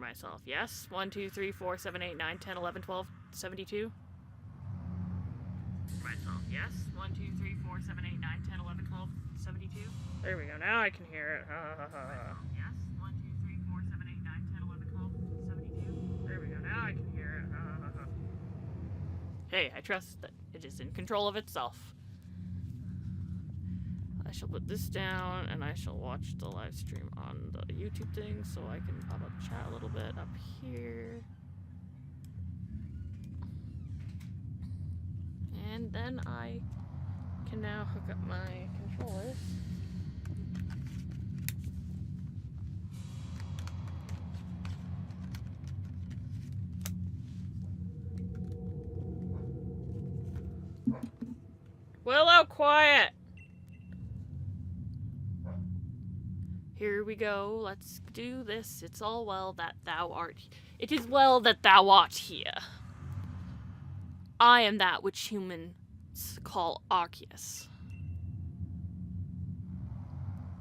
Myself, yes. 1, 2, 3, 4, 7, 8, 9, 10, 11, 12, 72. Myself, yes. 1, 2, 3, 4, 7, 8, 9, 10, 11, 12, 72. There we go. Now I can hear it. Myself, yes. 1, 2, 3, 4, 7, 8, 9, 10, 11, 12, 72. There we go. Now I can hear it. Hey, I trust that it is in control of itself. I shall put this down, and I shall watch the live stream on the YouTube thing, so I can pop up chat a little bit up here. And then I can now hook up my controllers. Willow, quiet! Here we go, let's do this. It's all well that thou art. It is well that thou art here. I am that which humans call Arceus.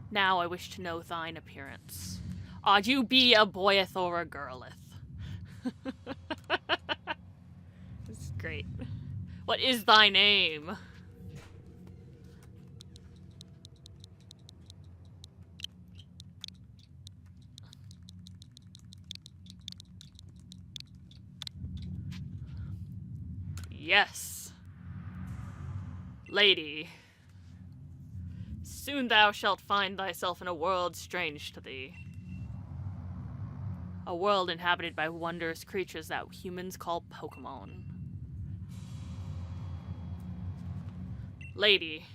Now I wish to know thine appearance. Art you be a boyeth or a girleth? This is great. What is thy name? Yes. Lady. Soon thou shalt find thyself in a world strange to thee. A world inhabited by wondrous creatures that humans call Pokemon. Lady.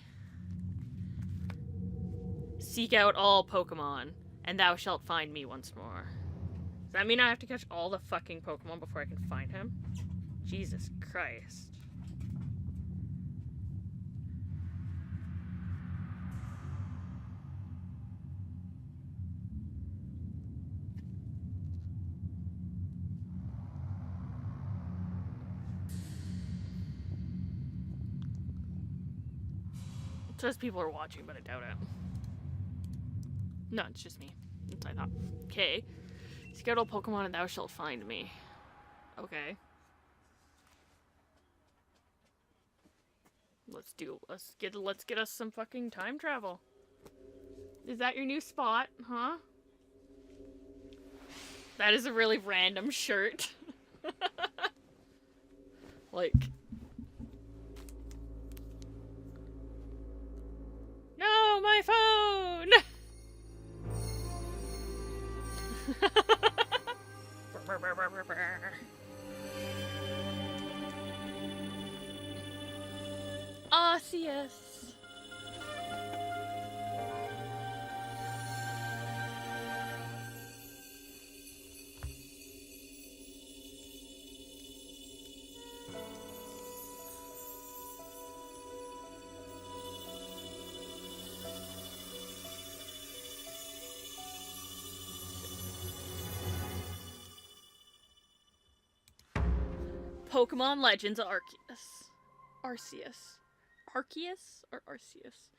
Seek out all Pokemon, and thou shalt find me once more. Does that mean I have to catch all the fucking Pokemon before I can find him? Jesus Christ. It says people are watching, but I doubt it. No, it's just me. That's what I thought. Okay. Seek out all Pokemon and thou shalt find me. Okay. Let's get us some fucking time travel. Is that your new spot, huh? That is a really random shirt. Like, no, my phone. Arceus. Pokemon Legends Arceus. Arceus. Arceus or Arceus?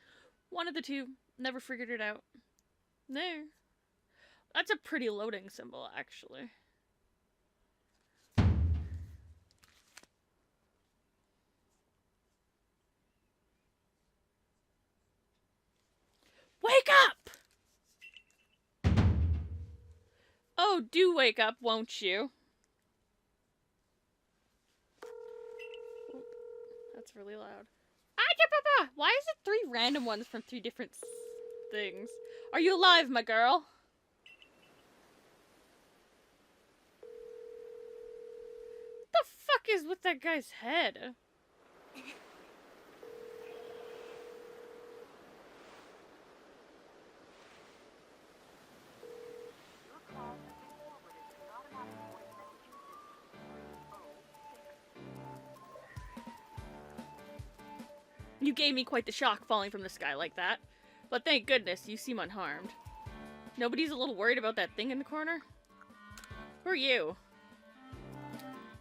One of the two. Never figured it out. There. That's a pretty loading symbol, actually. Wake up! Oh, do wake up, won't you? That's really loud. Why is it 3 random ones from 3 different things? Are you alive, my girl? What the fuck is with that guy's head? You gave me quite the shock falling from the sky like that. But thank goodness, you seem unharmed. Nobody's a little worried about that thing in the corner? Who are you?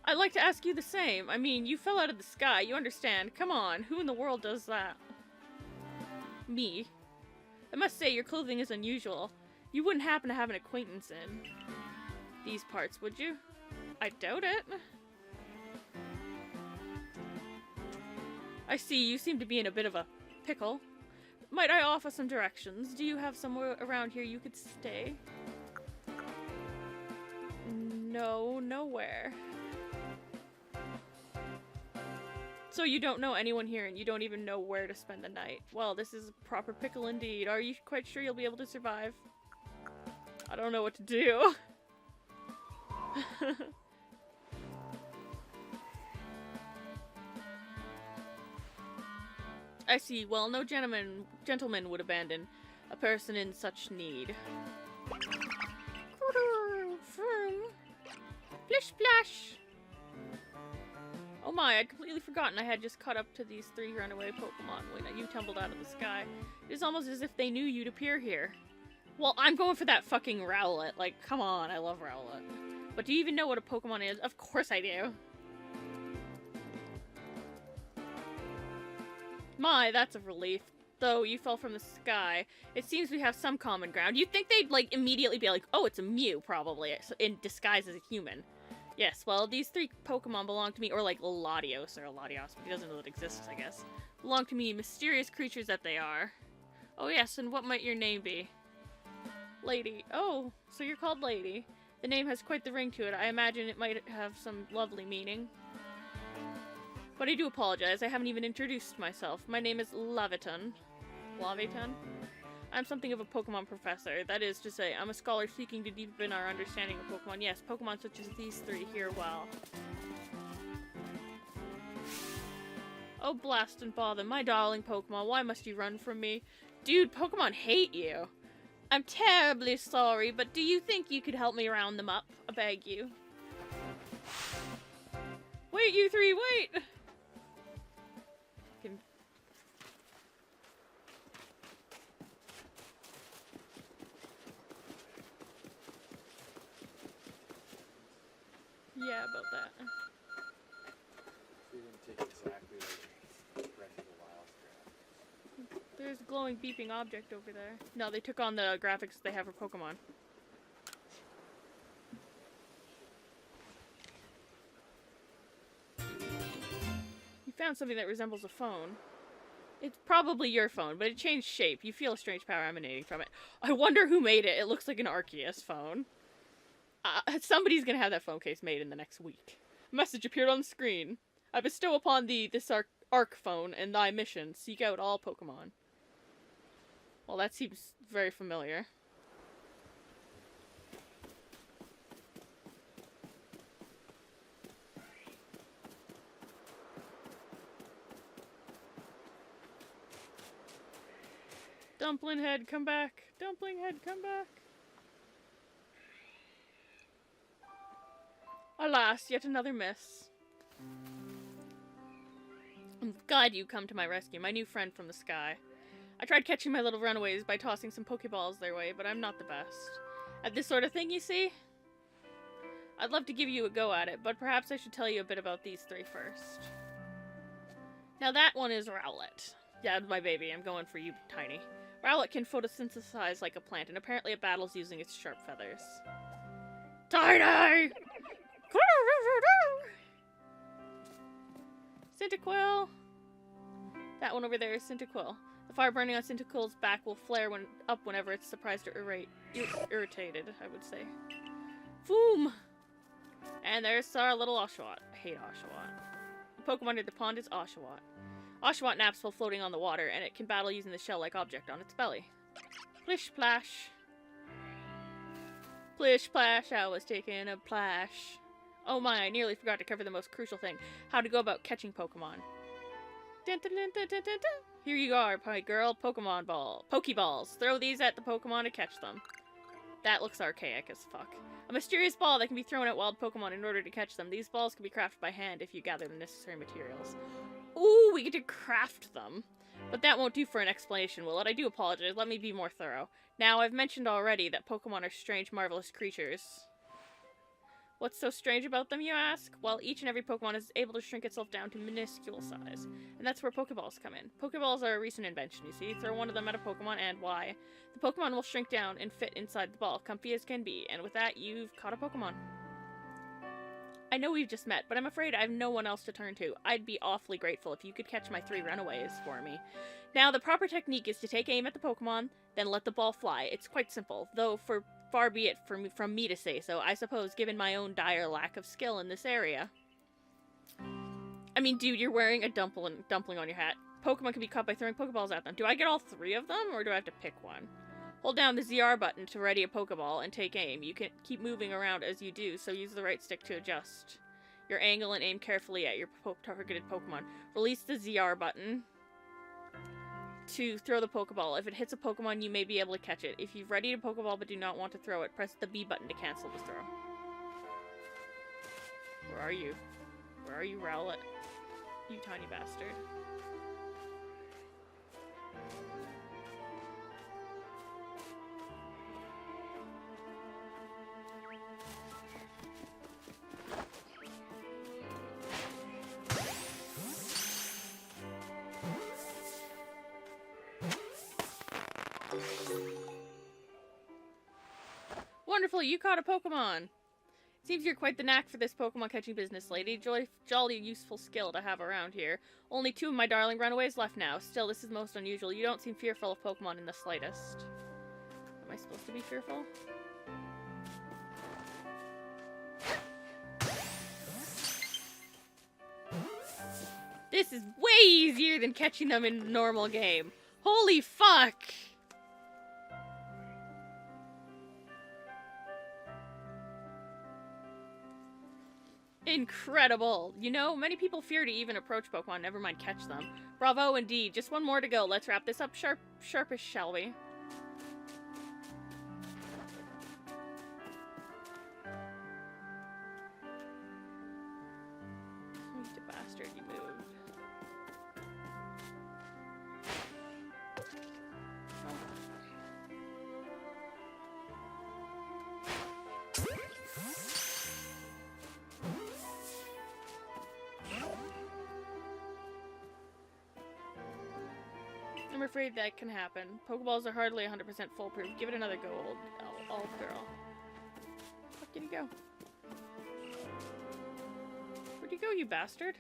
I'd like to ask you the same. I mean, you fell out of the sky, you understand. Come on, who in the world does that? Me. I must say, your clothing is unusual. You wouldn't happen to have an acquaintance in. these parts, would you? I doubt it. I see, you seem to be in a bit of a pickle. Might I offer some directions? Do you have somewhere around here you could stay? No, nowhere. So you don't know anyone here and you don't even know where to spend the night. Well, this is a proper pickle indeed. Are you quite sure you'll be able to survive? I don't know what to do. I see. Well, no gentleman would abandon a person in such need. Splish splash! Oh my, I'd completely forgotten I had just caught up to these 3 runaway Pokemon when you tumbled out of the sky. It is almost as if they knew you'd appear here. Well, I'm going for that fucking Rowlet. Like, come on, I love Rowlet. But do you even know what a Pokemon is? Of course I do. My, that's a relief. Though you fell from the sky, it seems we have some common ground. You'd think they'd, like, immediately be like, oh, it's a Mew, probably, in disguise as a human. Yes, well, these 3 Pokemon belong to me, or like Latios, but he doesn't know that exists, I guess. Belong to me, mysterious creatures that they are. Oh yes, and what might your name be? Lady. Oh, so you're called Lady. The name has quite the ring to it. I imagine it might have some lovely meaning. But I do apologize, I haven't even introduced myself. My name is Laviton. Laviton? I'm something of a Pokemon professor. That is to say, I'm a scholar seeking to deepen our understanding of Pokemon. Yes, Pokemon such as these 3 here well. Oh, blast and bother, my darling Pokemon, why must you run from me? Dude, Pokemon hate you. I'm terribly sorry, but do you think you could help me round them up? I beg you. Wait, you 3, wait! Yeah, about that. We didn't take exactly like Breath of the Wild. There's a glowing beeping object over there. No, they took on the graphics they have for Pokemon. You found something that resembles a phone. It's probably your phone, but it changed shape. You feel a strange power emanating from it. I wonder who made it. It looks like an Arceus phone. Somebody's gonna have that phone case made in the next week. A message appeared on the screen. I bestow upon thee this Arc phone and thy mission. Seek out all Pokemon. Well, that seems very familiar. Dumpling head, come back. Dumpling head, come back. Alas, yet another miss. I'm glad you come to my rescue, my new friend from the sky. I tried catching my little runaways by tossing some Pokeballs their way, but I'm not the best. At this sort of thing, you see? I'd love to give you a go at it, but perhaps I should tell you a bit about these 3 first. Now that one is Rowlet. Yeah, my baby, I'm going for you, Tiny. Rowlet can photosynthesize like a plant, and apparently it battles using its sharp feathers. Tiny! Cyndaquil! That one over there is Cyndaquil. The fire burning on Cyndaquil's back will flare up whenever it's surprised or irritated, I would say. Foom! And there's our little Oshawott. I hate Oshawott. The Pokemon under the pond is Oshawott. Oshawott naps while floating on the water, and it can battle using the shell-like object on its belly. Plish splash. Plish splash, I was taking a plash. Oh my, I nearly forgot to cover the most crucial thing. How to go about catching Pokemon. Dun, dun, dun, dun, dun, dun, dun. Here you are, my girl. Pokeballs. Throw these at the Pokemon to catch them. That looks archaic as fuck. A mysterious ball that can be thrown at wild Pokemon in order to catch them. These balls can be crafted by hand if you gather the necessary materials. Ooh, we get to craft them. But that won't do for an explanation, will it? I do apologize. Let me be more thorough. Now, I've mentioned already that Pokemon are strange, marvelous creatures. What's so strange about them, you ask? Well, each and every Pokemon is able to shrink itself down to minuscule size. And that's where Pokeballs come in. Pokeballs are a recent invention, you see. Throw one of them at a Pokemon, and why? The Pokemon will shrink down and fit inside the ball, comfy as can be. And with that, you've caught a Pokemon. I know we've just met, but I'm afraid I have no one else to turn to. I'd be awfully grateful if you could catch my 3 runaways for me. Now, the proper technique is to take aim at the Pokemon, then let the ball fly. It's quite simple, though far be it from me to say so, I suppose, given my own dire lack of skill in this area. I mean, dude, you're wearing a dumpling on your hat. Pokemon can be caught by throwing Pokeballs at them. Do I get all 3 of them, or do I have to pick one? Hold down the ZR button to ready a Pokeball and take aim. You can keep moving around as you do, so use the right stick to adjust your angle and aim carefully at your targeted Pokemon. Release the ZR button to throw the Pokeball. If it hits a Pokemon, you may be able to catch it. If you've readied a Pokeball but do not want to throw it, press the B button to cancel the throw. Where are you? Where are you, Rowlet? You tiny bastard. Wonderful, you caught a Pokemon! Seems you're quite the knack for this Pokemon catching business, lady. Jolly useful skill to have around here. Only 2 of my darling runaways left now. Still, this is most unusual. You don't seem fearful of Pokemon in the slightest. Am I supposed to be fearful? This is way easier than catching them in a normal game. Holy fuck! Incredible! You know, many people fear to even approach Pokemon, never mind catch them. Bravo indeed. Just 1 more to go. Let's wrap this up sharpish, shall we? You bastard, you moved. I'm afraid that can happen. Pokeballs are hardly 100% foolproof. Give it another go, old girl. Where did he go? Where'd you go, you bastard?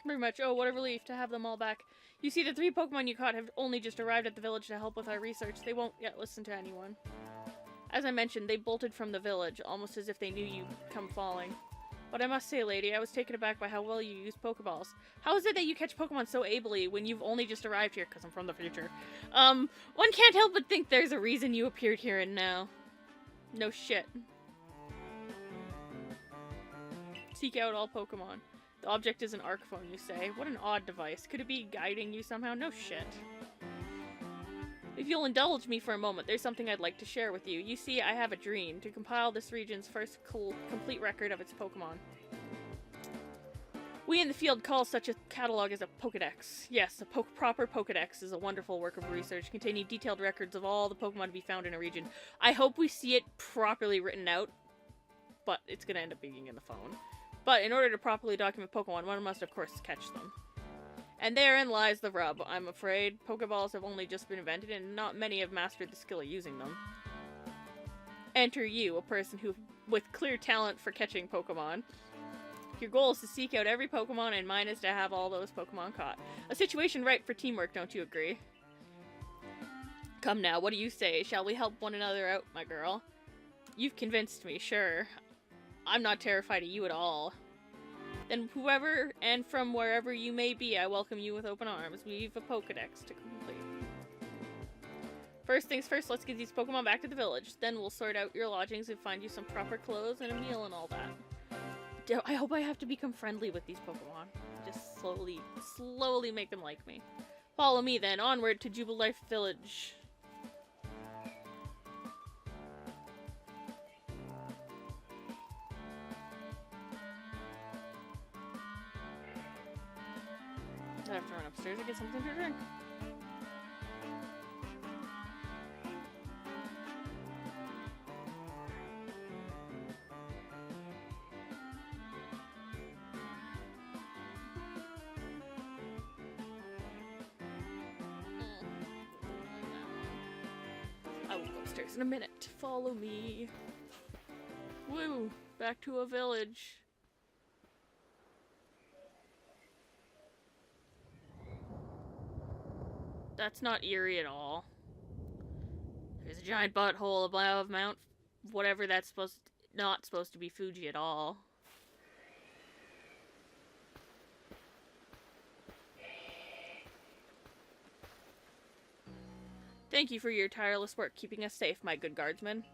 Very much. Oh, what a relief to have them all back. You see, the 3 Pokemon you caught have only just arrived at the village to help with our research. They won't yet listen to anyone. As I mentioned, they bolted from the village, almost as if they knew you'd come falling. But I must say, lady, I was taken aback by how well you use Pokeballs. How is it that you catch Pokemon so ably when you've only just arrived here? Because I'm from the future. One can't help but think there's a reason you appeared here and now. No shit. Seek out all Pokemon. The object is an arc phone, you say. What an odd device. Could it be guiding you somehow? No shit. If you'll indulge me for a moment, there's something I'd like to share with you. You see, I have a dream to compile this region's first complete record of its Pokemon. We in the field call such a catalog as a Pokedex. Yes, a proper Pokedex is a wonderful work of research containing detailed records of all the Pokemon to be found in a region. I hope we see it properly written out, but it's gonna end up being in the phone. But in order to properly document Pokemon, one must of course catch them. And therein lies the rub, I'm afraid. Pokeballs have only just been invented, and not many have mastered the skill of using them. Enter you, a person with clear talent for catching Pokemon. Your goal is to seek out every Pokemon, and mine is to have all those Pokemon caught. A situation ripe for teamwork, don't you agree? Come now, what do you say? Shall we help one another out, my girl? You've convinced me, sure. I'm not terrified of you at all. Then whoever and from wherever you may be, I welcome you with open arms. We've a Pokedex to complete. First things first, let's get these Pokemon back to the village. Then we'll sort out your lodgings and find you some proper clothes and a meal and all that. I hope I have to become friendly with these Pokemon. Just slowly make them like me. Follow me then, onward to Jubilife Village. I have to run upstairs to get something to drink. I will go upstairs in a minute. Follow me. Woo! Back to a village. That's not eerie at all. There's a giant butthole above Mount whatever that's not supposed to be Fuji at all. Thank you for your tireless work keeping us safe, my good guardsman.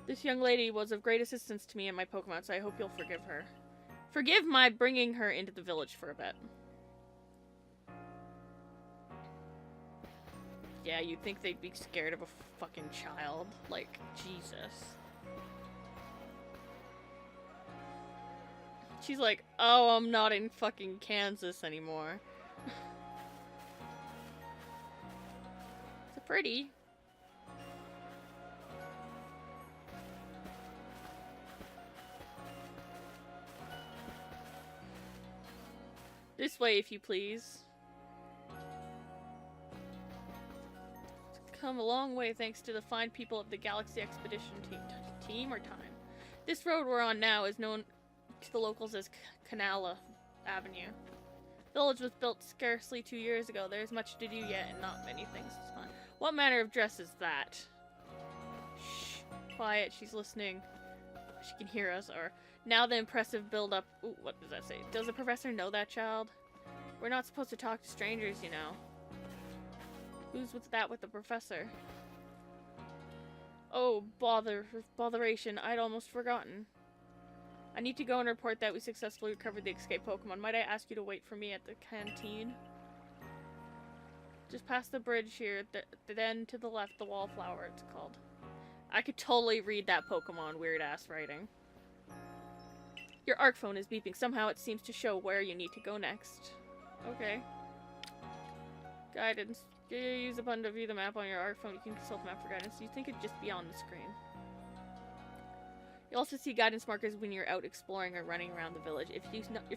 This young lady was of great assistance to me and my Pokemon, so I hope you'll forgive her. Forgive my bringing her into the village for a bit. Yeah, you'd think they'd be scared of a fucking child. Like, Jesus. She's like, oh, I'm not in fucking Kansas anymore. It's pretty. This way, if you please. Come a long way thanks to the fine people of the Galaxy Expedition team or time. This road we're on now is known to the locals as Canala Avenue. The village was built scarcely 2 years ago. There's much to do yet and not many things to find. What manner of dress is that? Shh. Quiet, she's listening. She can hear us. Or now the impressive build-up. Ooh, what does that say? Does the professor know that child? We're not supposed to talk to strangers, you know. Who's with the professor? Oh, botheration. I'd almost forgotten. I need to go and report that we successfully recovered the escaped Pokemon. Might I ask you to wait for me at the canteen? Just past the bridge here, then to the left, the wallflower it's called. I could totally read that Pokemon weird-ass writing. Your ARC phone is beeping. Somehow it seems to show where you need to go next. Okay. Guidance. Use a button to view the map on your ARC phone. You can consult the map for guidance. You think it'd just be on the screen. You also see guidance markers when you're out exploring or running around the village. If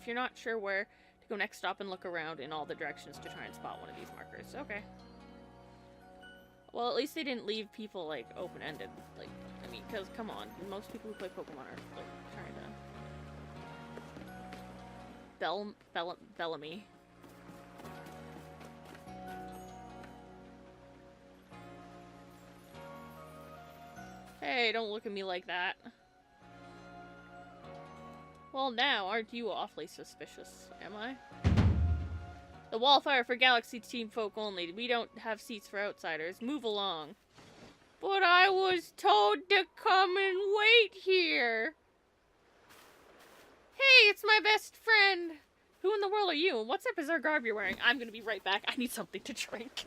you're not sure where to go next, stop and look around in all the directions to try and spot one of these markers. Okay. Well, at least they didn't leave people, like, open-ended. Like, I mean, because, come on. Most people who play Pokemon are, like, trying to... Bellamy. Hey, don't look at me like that. Well, now, aren't you awfully suspicious, am I? The wallfire for Galaxy Team folk only. We don't have seats for outsiders. Move along. But I was told to come and wait here. Hey, it's my best friend. Who in the world are you? And what's that bizarre garb you're wearing? I'm gonna be right back. I need something to drink.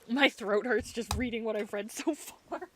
My throat hurts just reading what I've read so far.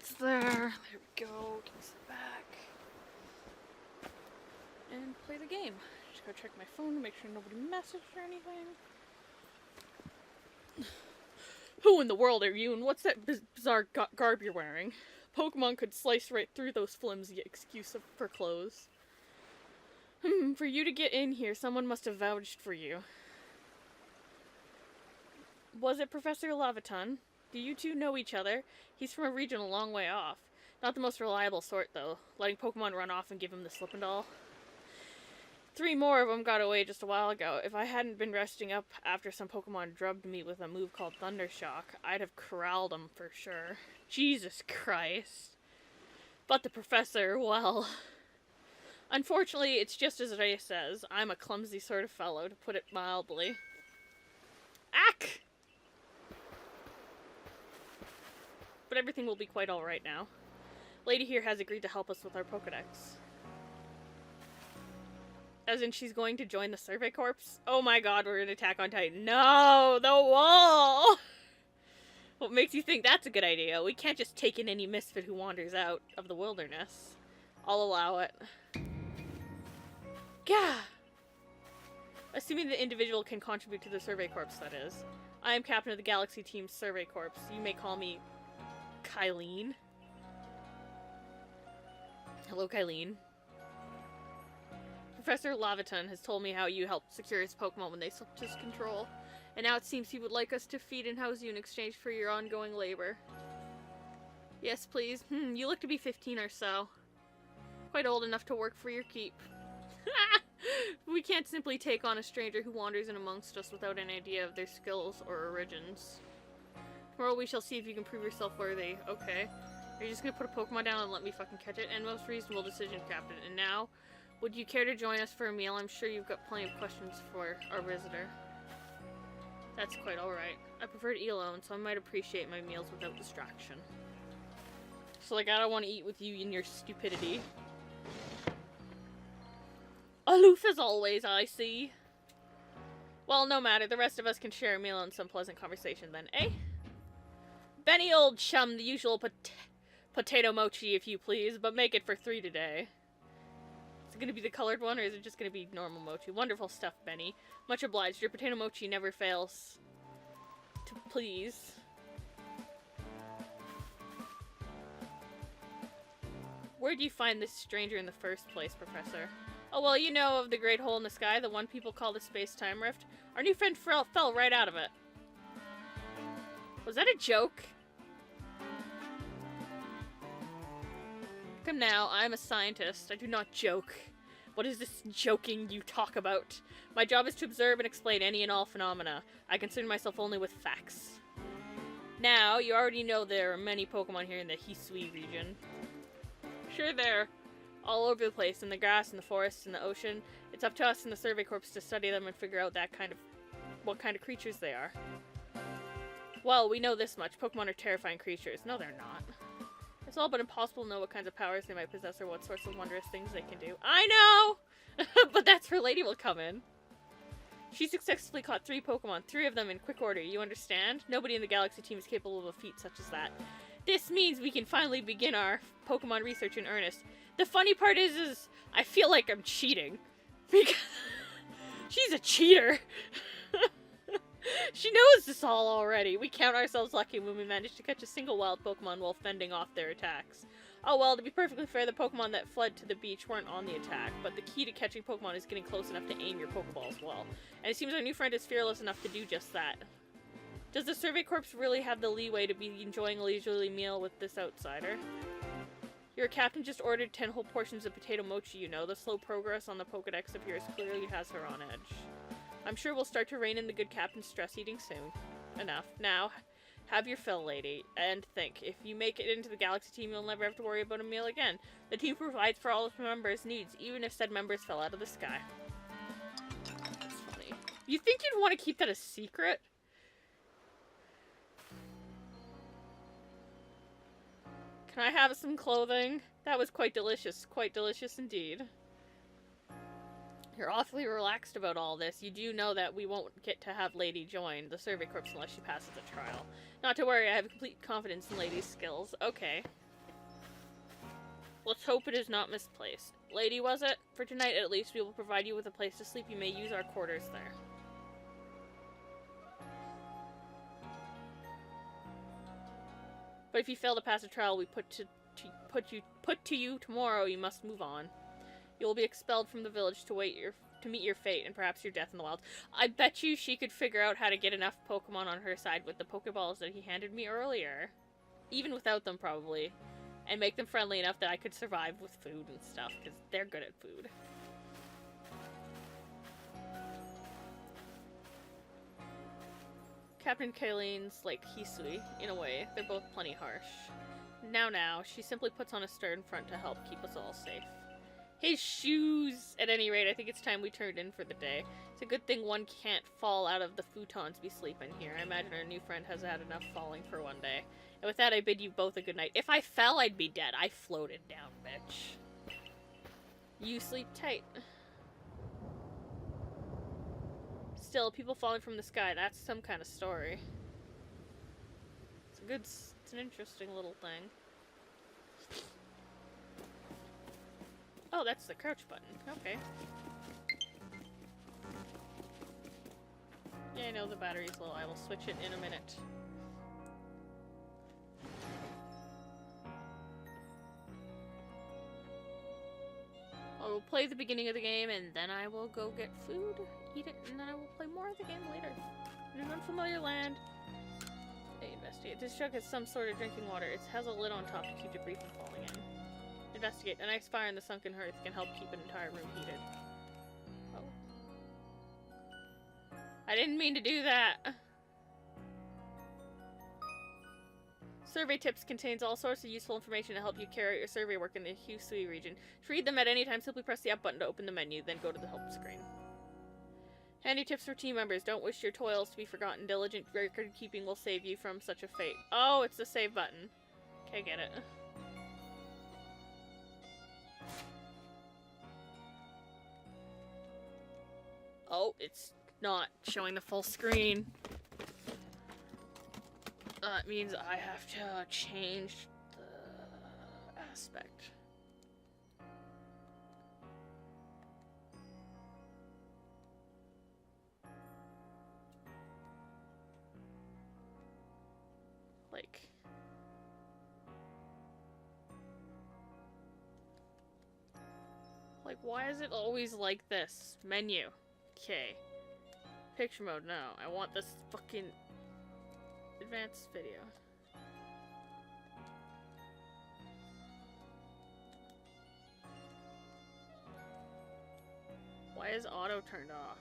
It's there. There we go. Can sit back. And play the game. Just go check my phone to make sure nobody messaged or anything. Who in the world are you, and what's that bizarre garb you're wearing? Pokemon could slice right through those flimsy excuses for clothes. For you to get in here, someone must have vouched for you. Was it Professor Laviton? Do you two know each other? He's from a region a long way off. Not the most reliable sort, though. Letting Pokemon run off and give him the slip and all. 3 more of them got away just a while ago. If I hadn't been resting up after some Pokemon drubbed me with a move called Thunder Shock, I'd have corralled them for sure. Jesus Christ. But the professor, well... Unfortunately, it's just as Ray says. I'm a clumsy sort of fellow, to put it mildly. Ack! But everything will be quite alright now. Lady here has agreed to help us with our Pokedex. As in, she's going to join the Survey Corps? Oh my god, we're in Attack on Titan. No! The wall! What makes you think that's a good idea? We can't just take in any misfit who wanders out of the wilderness. I'll allow it. Gah! Assuming the individual can contribute to the Survey Corps, that is. I am captain of the Galaxy Team's Survey Corps. You may call me... Kylene. Hello, Kylene. Professor Laviton has told me how you helped secure his Pokemon when they slipped his control. And now it seems he would like us to feed and house you in exchange for your ongoing labor. Yes, please. You look to be 15 or so. Quite old enough to work for your keep. We can't simply take on a stranger who wanders in amongst us without an idea of their skills or origins. Tomorrow we shall see if you can prove yourself worthy. Okay. Are you just gonna put a Pokemon down and let me fucking catch it? And most reasonable decision, Captain. And now, would you care to join us for a meal? I'm sure you've got plenty of questions for our visitor. That's quite alright. I prefer to eat alone, so I might appreciate my meals without distraction. So, like, I don't want to eat with you and your stupidity. Aloof as always, I see. Well, no matter. The rest of us can share a meal and some pleasant conversation then, eh? Benny, old chum, the usual potato mochi, if you please, but make it for 3 today. Is it going to be the colored one, or is it just going to be normal mochi? Wonderful stuff, Benny. Much obliged. Your potato mochi never fails to please. Where'd you find this stranger in the first place, Professor? Oh, well, you know of the Great Hole in the Sky, the one people call the Space-Time Rift. Our new friend fell right out of it. Was that a joke? Come now, I'm a scientist. I do not joke. What is this joking you talk about? My job is to observe and explain any and all phenomena. I concern myself only with facts. Now, you already know there are many Pokemon here in the Hisui region. Sure, they're all over the place, in the grass, in the forests, in the ocean. It's up to us in the Survey Corps to study them and figure out what kind of creatures they are. Well, we know this much. Pokemon are terrifying creatures. No, they're not. It's all but impossible to know what kinds of powers they might possess or what sorts of wondrous things they can do. I know! But that's where Lady will come in. She successfully caught 3 Pokemon, 3 of them in quick order. You understand? Nobody in the Galaxy Team is capable of a feat such as that. This means we can finally begin our Pokemon research in earnest. The funny part is I feel like I'm cheating. Because she's a cheater. She knows this all already. We count ourselves lucky when we manage to catch a single wild Pokemon while fending off their attacks. Oh well, to be perfectly fair, the Pokemon that fled to the beach weren't on the attack, but the key to catching Pokemon is getting close enough to aim your Pokeball as well. And it seems our new friend is fearless enough to do just that. Does the Survey Corps really have the leeway to be enjoying a leisurely meal with this outsider? Your captain just ordered 10 whole portions of potato mochi, you know. The slow progress on the Pokedex of yours clearly has her on edge. I'm sure we'll start to rein in the good captain's stress eating soon. Enough. Now, have your fill, lady. And think, if you make it into the Galaxy Team, you'll never have to worry about a meal again. The team provides for all of the members' needs, even if said members fell out of the sky. That's funny. You think you'd want to keep that a secret? Can I have some clothing? That was quite delicious indeed. You're awfully relaxed about all this. You do know that we won't get to have Lady join the Survey Corps unless she passes the trial. Not to worry, I have complete confidence in Lady's skills. Okay. Let's hope it is not misplaced. Lady, was it? For tonight, at least, we will provide you with a place to sleep. You may use our quarters there. But if you fail to pass a trial we put to you tomorrow, you must move on. You will be expelled from the village to meet your fate and perhaps your death in the wild. I bet you she could figure out how to get enough Pokemon on her side with the Pokeballs that he handed me earlier. Even without them, probably. And make them friendly enough that I could survive with food and stuff, because they're good at food. Captain Kayleen's like Hisui, in a way. They're both plenty harsh. Now, she simply puts on a stern front to help keep us all safe. His shoes! At any rate, I think it's time we turned in for the day. It's a good thing one can't fall out of the futons we sleep in here. I imagine our new friend has had enough falling for one day. And with that, I bid you both a good night. If I fell, I'd be dead. I floated down, bitch. You sleep tight. Still, people falling from the sky, that's some kind of story. It's an interesting little thing. Oh, that's the crouch button. Okay. Yeah, I know the battery's low. I will switch it in a minute. I will play the beginning of the game, and then I will go get food, eat it, and then I will play more of the game later. In an unfamiliar land. They investigate. This jug has some sort of drinking water. It has a lid on top to keep debris from falling in. Investigate. An ice fire in the sunken hearth can help keep an entire room heated. Oh. I didn't mean to do that. Survey tips contains all sorts of useful information to help you carry out your survey work in the Hisui region. To read them at any time, simply press the up button to open the menu, then go to the help screen. Handy tips for team members. Don't wish your toils to be forgotten. Diligent record keeping will save you from such a fate. Oh, it's the save button. Okay, get it. Oh, it's not showing the full screen. That means I have to change the aspect. Like, why is it always like this? Menu. Okay. Picture mode, no. I want this fucking advanced video. Why is auto turned off?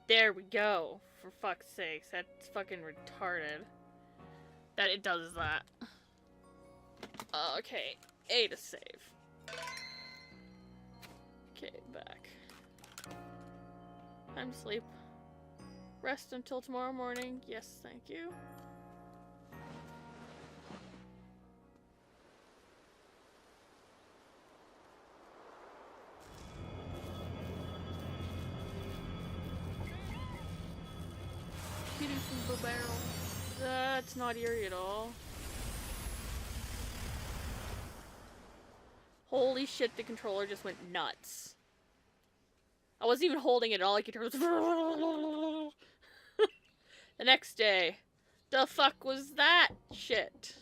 There we go. For fuck's sakes. That's fucking retarded. That it does that. Okay. A to save. Okay, back. Time to sleep. Rest until tomorrow morning. Yes, thank you. Barrel. That's not eerie at all. Holy shit, the controller just went nuts. I wasn't even holding it, all I could hear was the next day. The fuck was that shit?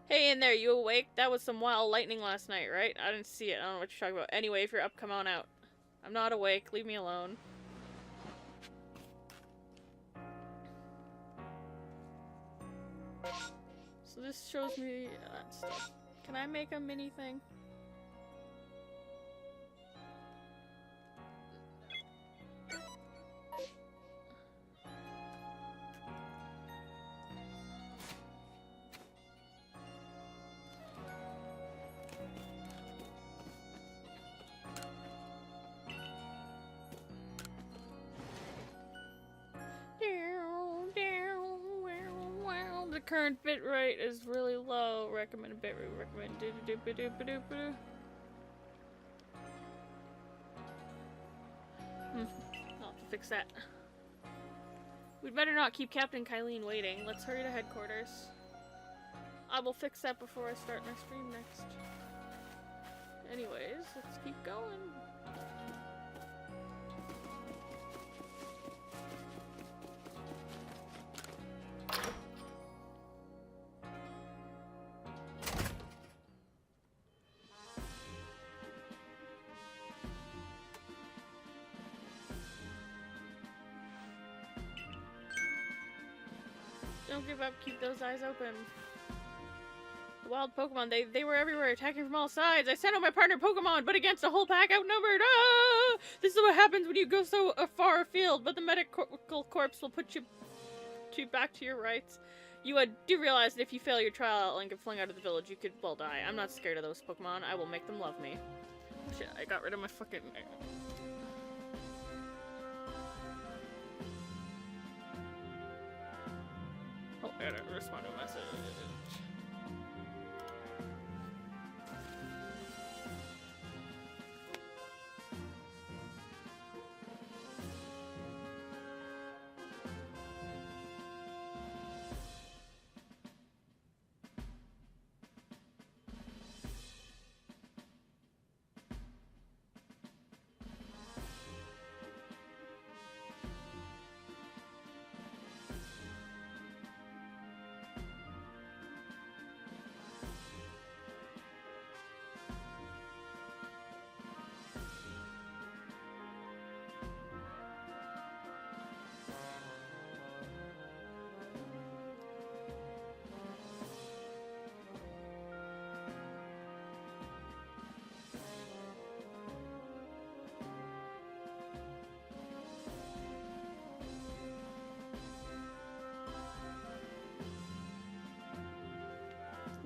Hey in there, you awake? That was some wild lightning last night, right? I didn't see it. I don't know what you're talking about. Anyway, if you're up, come on out. I'm not awake. Leave me alone. So this shows me that stuff. Can I make a mini thing? current bit rate is really low. Recommended bit rate. Recommend. I'll have to fix that. We'd better not keep Captain Kylene waiting. Let's hurry to headquarters. I will fix that before I start my stream next. Anyways, let's keep going. Don't give up, keep those eyes open. The wild Pokemon, they were everywhere, attacking from all sides. I sent out my partner Pokemon, but against a whole pack outnumbered. Ah! This is what happens when you go so far afield, but the medical corps will put you back to your rights. You do realize that if you fail your trial and get flung out of the village, you could, well, die. I'm not scared of those Pokemon. I will make them love me. Shit, I got rid of my fucking... Oh, I gotta respond to a message.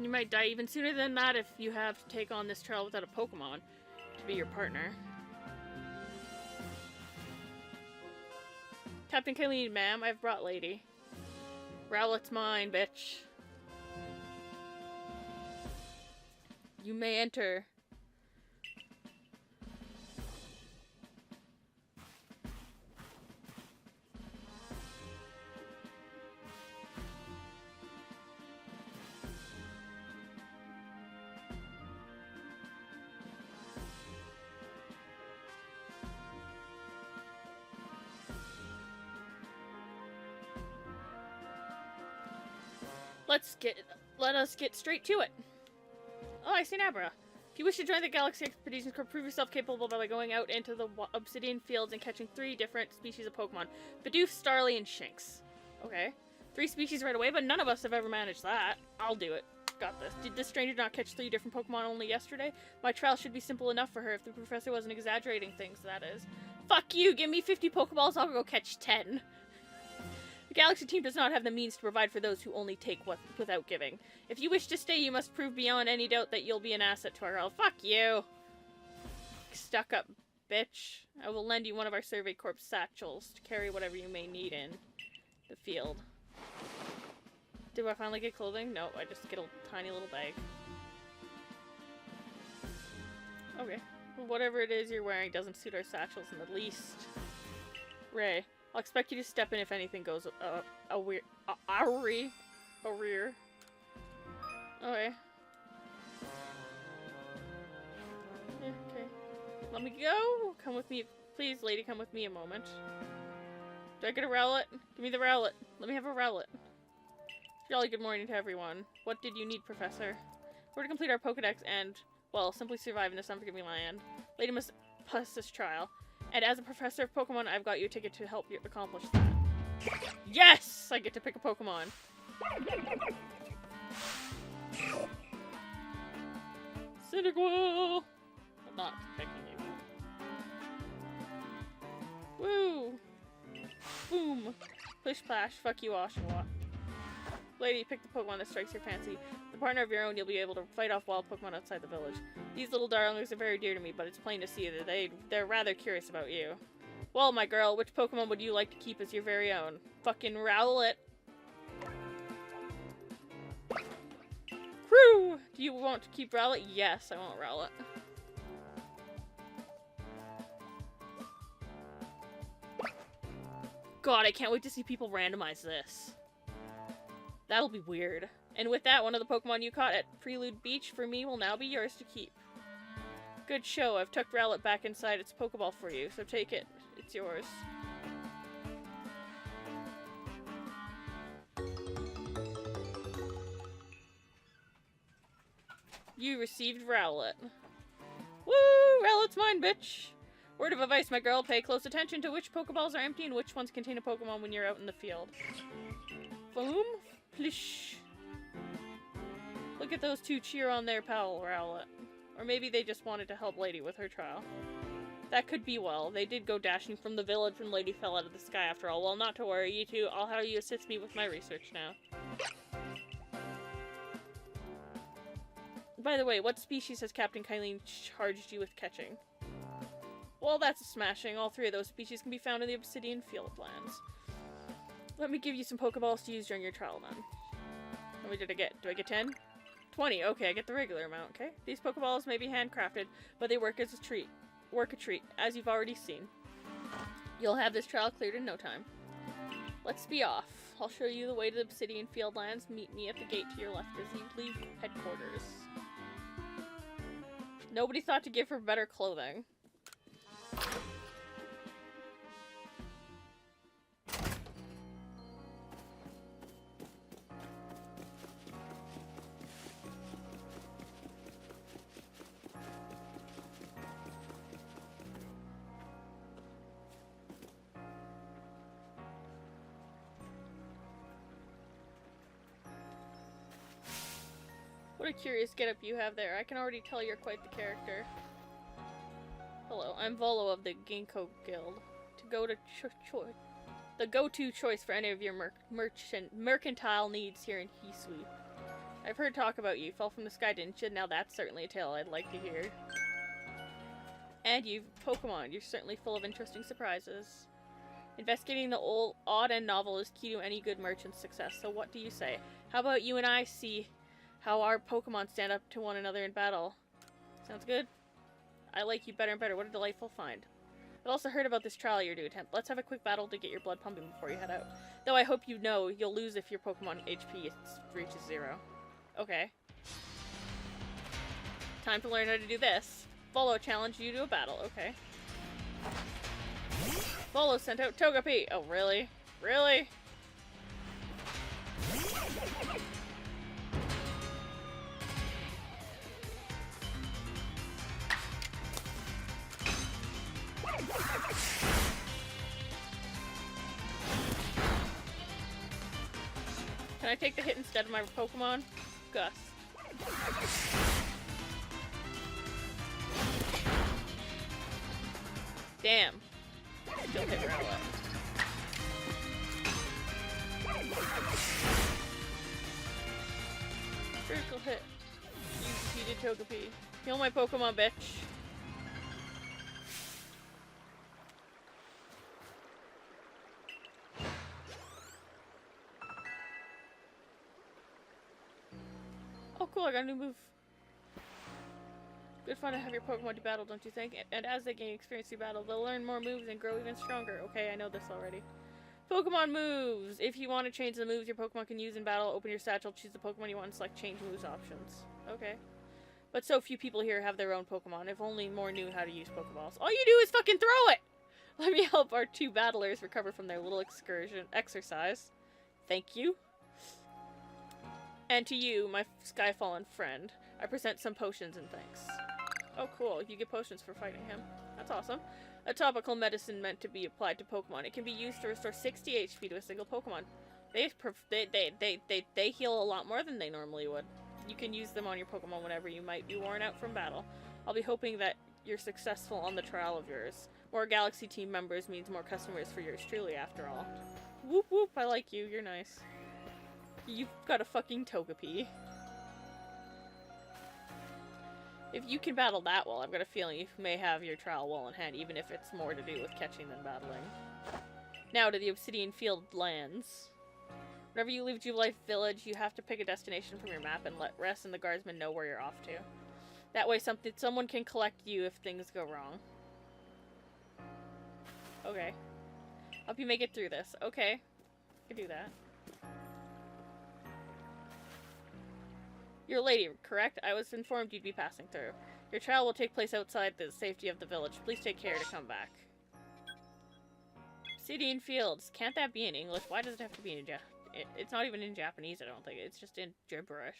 You might die even sooner than that if you have to take on this trial without a Pokemon to be your partner. Captain Kylene, ma'am, I've brought Lady. Rowlett's mine, bitch. You may enter. Let us get straight to it. Oh, I see Nabra. If you wish to join the Galaxy Expedition Corps, prove yourself capable by going out into the Obsidian fields and catching 3 different species of Pokemon. Bidoof, Starly, and Shinx. Okay. 3 species right away, but none of us have ever managed that. I'll do it. Got this. Did this stranger not catch 3 different Pokemon only yesterday? My trial should be simple enough for her if the professor wasn't exaggerating things, that is. Fuck you! Give me 50 Pokeballs, I'll go catch 10. The Galaxy team does not have the means to provide for those who only take what without giving. If you wish to stay, you must prove beyond any doubt that you'll be an asset to our health. Fuck you! Stuck up bitch. I will lend you one of our Survey Corps satchels to carry whatever you may need in the field. Do I finally get clothing? No, I just get a tiny little bag. Okay. Well, whatever it is you're wearing doesn't suit our satchels in the least. Ray. I'll expect you to step in if anything goes rear. Okay. Yeah, okay. Let me go. Come with me. Please, lady, come with me a moment. Do I get a Rowlet? Give me the Rowlet. Let me have a Rowlet. Jolly good morning to everyone. What did you need, Professor? We're to complete our Pokedex and, well, simply survive in this unforgiving land. Lady must pass this trial. And as a professor of Pokemon, I've got you a ticket to help you accomplish that. Yes! I get to pick a Pokemon. Cyndaquil! I'm not picking you. Woo! Boom! Plish Splash, fuck you, Oshawott. Lady, pick the Pokemon that strikes your fancy. The partner of your own, you'll be able to fight off wild Pokemon outside the village. These little darlings are very dear to me, but it's plain to see that they're rather curious about you. Well, my girl, which Pokemon would you like to keep as your very own? Fucking Rowlett. want to keep Rowlet? Yes, I want Rowlet. God, I can't wait to see people randomize this. That'll be weird. And with that, one of the Pokemon you caught at Prelude Beach for me will now be yours to keep. Good show. I've tucked Rowlet back inside its Pokeball for you, so take it. It's yours. You received Rowlet. Woo! Rowlet's mine, bitch! Word of advice, my girl, pay close attention to which Pokeballs are empty and which ones contain a Pokemon when you're out in the field. Boom. Plish. Look at those two cheer on their pal, Rowlet. Or maybe they just wanted to help Lady with her trial. That could be well. They did go dashing from the village when Lady fell out of the sky after all. Well, not to worry, you two. I'll have you assist me with my research now. By the way, what species has Captain Kylene charged you with catching? Well, that's a smashing. All three of those species can be found in the Obsidian Fieldlands. Let me give you some Pokeballs to use during your trial, then. How many did I get? Do I get 10? 20. Okay, I get the regular amount, okay? These Pokeballs may be handcrafted, but they work as a treat. As you've already seen. You'll have this trial cleared in no time. Let's be off. I'll show you the way to the Obsidian Fieldlands. Meet me at the gate to your left as you leave headquarters. Nobody thought to give her better clothing. What a curious getup you have there. I can already tell you're quite the character. Hello, I'm Volo of the Ginkgo Guild. The go-to choice for any of your mercantile needs here in Hisui. I've heard talk about you. Fell from the sky, didn't you? Now that's certainly a tale I'd like to hear. And you, Pokemon. You're certainly full of interesting surprises. Investigating the old, odd, and novel is key to any good merchant's success, so what do you say? How about you and I see how our Pokemon stand up to one another in battle? Sounds good? I like you better and better. What a delightful find. I've also heard about this trial you're to attempt. Let's have a quick battle to get your blood pumping before you head out. Though I hope you know you'll lose if your Pokemon HP reaches 0. Okay. Time to learn how to do this. Volo challenged you to a battle. Okay. Volo sent out Togepi. Oh, really? Really? Can I take the hit instead of my Pokemon? Gus. Damn. Still hit Rowlet. Critical hit. You defeated Togepi. Heal my Pokemon, bitch. Oh cool, I got a new move. Good fun to have your Pokemon to battle, don't you think? And as they gain experience through battle, they'll learn more moves and grow even stronger. Okay, I know this already. Pokemon moves! If you want to change the moves your Pokemon can use in battle, open your satchel, choose the Pokemon you want, and select change moves options. Okay. But so few people here have their own Pokemon. If only more knew how to use Pokeballs. All you do is fucking throw it! Let me help our two battlers recover from their little exercise. Thank you. And to you, my Skyfallen friend, I present some potions and thanks. Oh cool, you get potions for fighting him. That's awesome. A topical medicine meant to be applied to Pokemon. It can be used to restore 60 HP to a single Pokemon. They heal a lot more than they normally would. You can use them on your Pokemon whenever you might be worn out from battle. I'll be hoping that you're successful on the trial of yours. More Galaxy team members means more customers for yours truly, after all. Whoop whoop, I like you, you're nice. You've got a fucking Togepi. If you can battle that well, I've got a feeling you may have your trial well in hand, even if it's more to do with catching than battling. Now to the Obsidian Fieldlands. Whenever you leave Jubilife Village, you have to pick a destination from your map and let Rest and the guardsmen know where you're off to. That way someone can collect you if things go wrong. Okay. Help you make it through this. Okay. I can do that. You're a lady, correct? I was informed you'd be passing through. Your trial will take place outside the safety of the village. Please take care to come back. Obsidian Fields. Can't that be in English? Why does it have to be in it's not even in Japanese, I don't think. It's just in gibberish.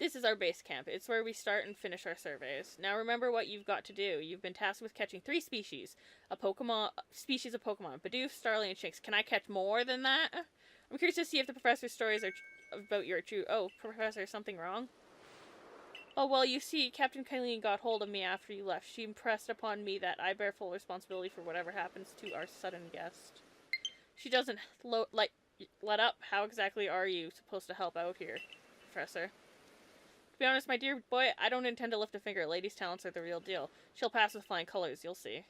This is our base camp. It's where we start and finish our surveys. Now remember what you've got to do. You've been tasked with catching 3 species. Species of Pokemon. Bidoof, Starly, and Shinx. Can I catch more than that? I'm curious to see if the professor's stories are about you are true. Oh, Professor, something wrong? Oh, well, you see, Captain Kylene got hold of me after you left. She impressed upon me that I bear full responsibility for whatever happens to our sudden guest. She doesn't let up. How exactly are you supposed to help out here, Professor? To be honest, my dear boy, I don't intend to lift a finger. Lady's talents are the real deal. She'll pass with flying colors, you'll see.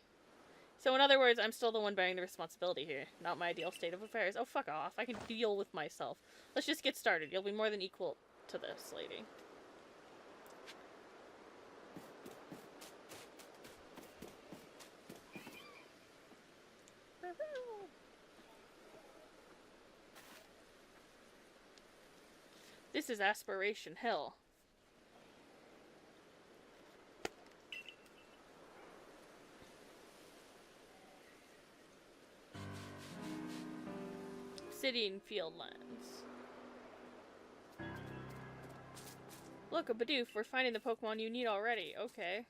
So in other words, I'm still the one bearing the responsibility here. Not my ideal state of affairs. Oh, fuck off. I can deal with myself. Let's just get started. You'll be more than equal to this, lady. This is Aspiration Hill. Obsidian Fieldlands. Look, a Bidoof. We're finding the Pokemon you need already. Okay.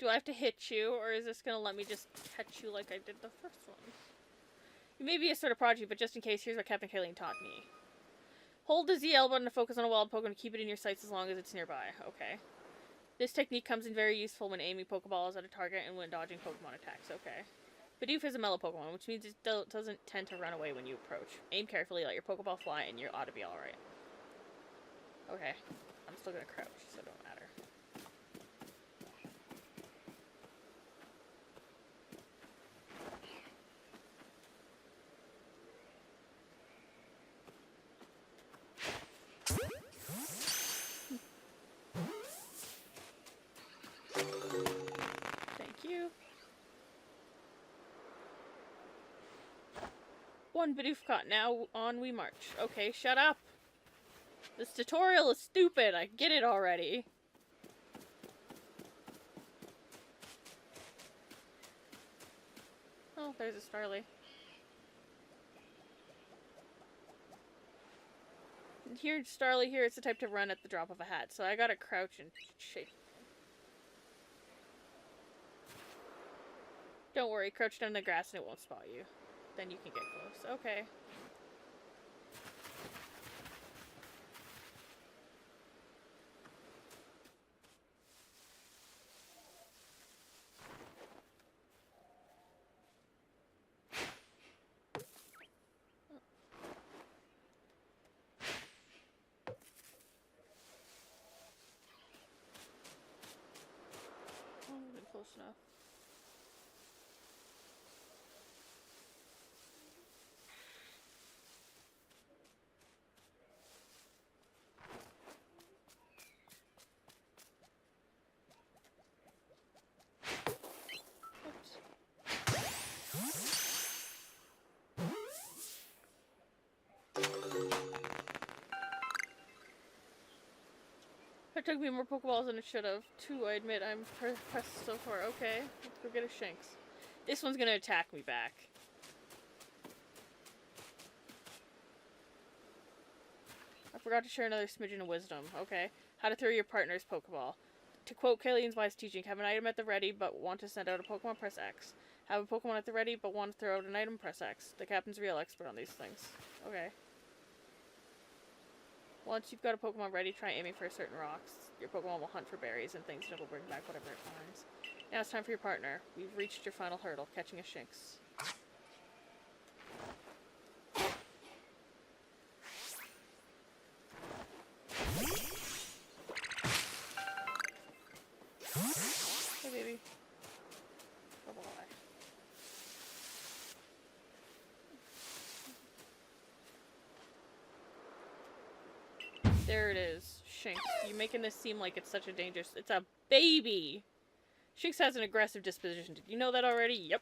Do I have to hit you, or is this gonna let me just catch you like I did the first one? You may be a sort of prodigy, but just in case, here's what Captain Kylene taught me. Hold the ZL button to focus on a wild Pokemon and keep it in your sights as long as it's nearby. Okay. This technique comes in very useful when aiming Pokeballs at a target and when dodging Pokemon attacks. Okay. Bidoof is a mellow Pokemon, which means it doesn't tend to run away when you approach. Aim carefully, let your Pokeball fly, and you ought to be alright. Okay. I'm still gonna crouch, so it don't matter. Thank you. One Bidoof caught. Now on we march. Okay, shut up. This tutorial is stupid. I get it already. Oh, there's a Starly. Here, Starly, here, it's the type to run at the drop of a hat, so I gotta crouch and shake. Don't worry, crouch down in the grass and it won't spot you. Then you can get close. Okay. Close enough. It took me more Pokeballs than it should have. 2, I admit. I'm pressed so far. Okay, let's go get a Shinx. This one's gonna attack me back. I forgot to share another smidgen of wisdom. Okay. How to throw your partner's Pokeball. To quote Kylene's wise teaching, have an item at the ready but want to send out a Pokemon, press X. Have a Pokemon at the ready but want to throw out an item, press X. The captain's a real expert on these things. Okay. Once you've got a Pokemon ready, try aiming for certain rocks. Your Pokemon will hunt for berries and things, and it will bring back whatever it finds. Now it's time for your partner. We've reached your final hurdle, catching a Shinx. There it is. Shinx. You're making this seem like it's such a dangerous... It's a baby! Shinx has an aggressive disposition. Did you know that already? Yep.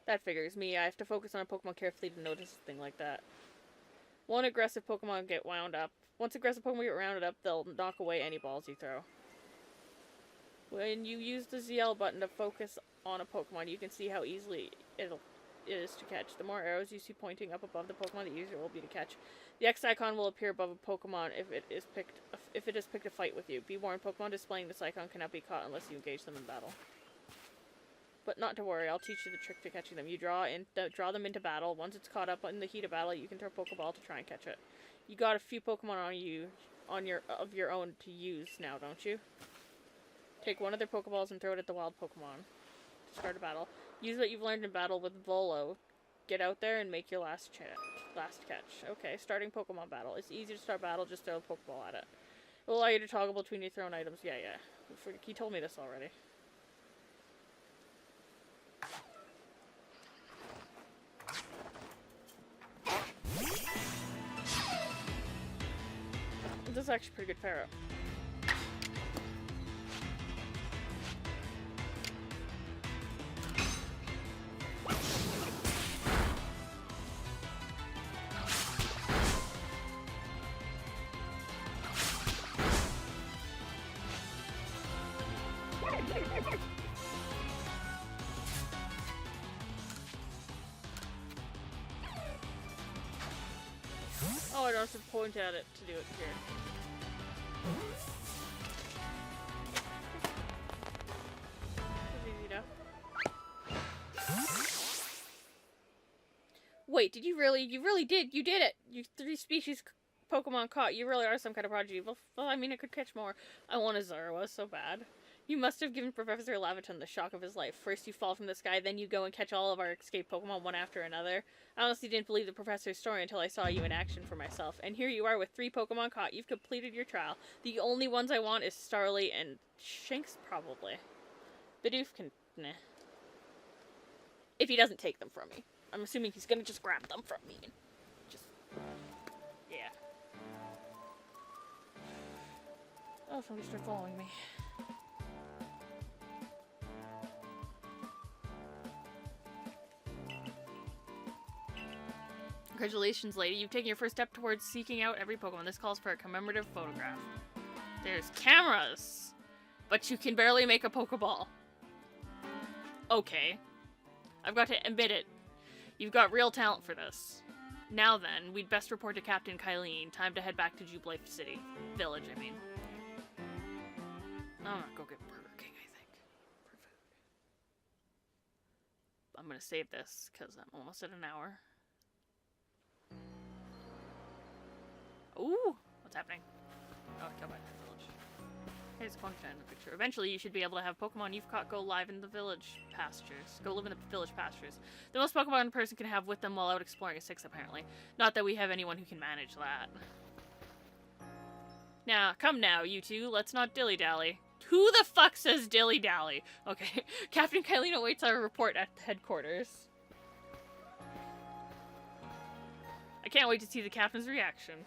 That figures me. I have to focus on a Pokemon carefully to notice a thing like that. One aggressive Pokemon get wound up. Once aggressive Pokemon get rounded up, they'll knock away any balls you throw. When you use the ZL button to focus on a Pokemon, you can see how easily it is to catch. The more arrows you see pointing up above the Pokemon, the easier it will be to catch. The X icon will appear above a Pokemon if it is picked a fight with you. Be warned, Pokemon displaying this icon cannot be caught unless you engage them in battle. But not to worry, I'll teach you the trick to catching them. You draw them into battle. Once it's caught up in the heat of battle, you can throw a Pokeball to try and catch it. You got a few Pokemon of your own to use now, don't you? Take one of their Pokeballs and throw it at the wild Pokemon to start a battle. Use what you've learned in battle with Volo. Get out there and make your last catch. Okay, starting Pokemon battle. It's easy to start battle, just throw a Pokeball at it. It will allow you to toggle between your thrown items. Yeah. He told me this already. This is actually pretty good Pharaoh. Oh, I don't have to point at it to do it here. Wait, did you really? You really did. You did it. You 3 species Pokemon caught. You really are some kind of prodigy. Well, I mean, I could catch more. I want a Zoroark so bad. You must have given Professor Laviton the shock of his life. First you fall from the sky, then you go and catch all of our escaped Pokemon one after another. I honestly didn't believe the professor's story until I saw you in action for myself. And here you are with 3 Pokemon caught. You've completed your trial. The only ones I want is Starly and Shinx, probably. Bidoof can... Nah. If he doesn't take them from me. I'm assuming he's gonna just grab them from me. And just... Yeah. Oh, somebody started following me. Congratulations, lady. You've taken your first step towards seeking out every Pokemon. This calls for a commemorative photograph. There's cameras! But you can barely make a Pokeball. Okay. I've got to admit it. You've got real talent for this. Now then, we'd best report to Captain Kylene. Time to head back to Jubilee City. Village, I mean. I'm gonna go get Burger King, I think. For food. I'm gonna save this, because I'm almost at an hour. Ooh! What's happening? Oh, go back to the village. Here's a Pokemon in the picture. Eventually, you should be able to have Pokemon you've caught go live in the village pastures. Go live in the village pastures. The most Pokemon a person can have with them while out exploring is 6, apparently. Not that we have anyone who can manage that. Now, come now, you two. Let's not dilly-dally. Who the fuck says dilly-dally? Okay. Captain Kylene awaits our report at headquarters. I can't wait to see the captain's reaction.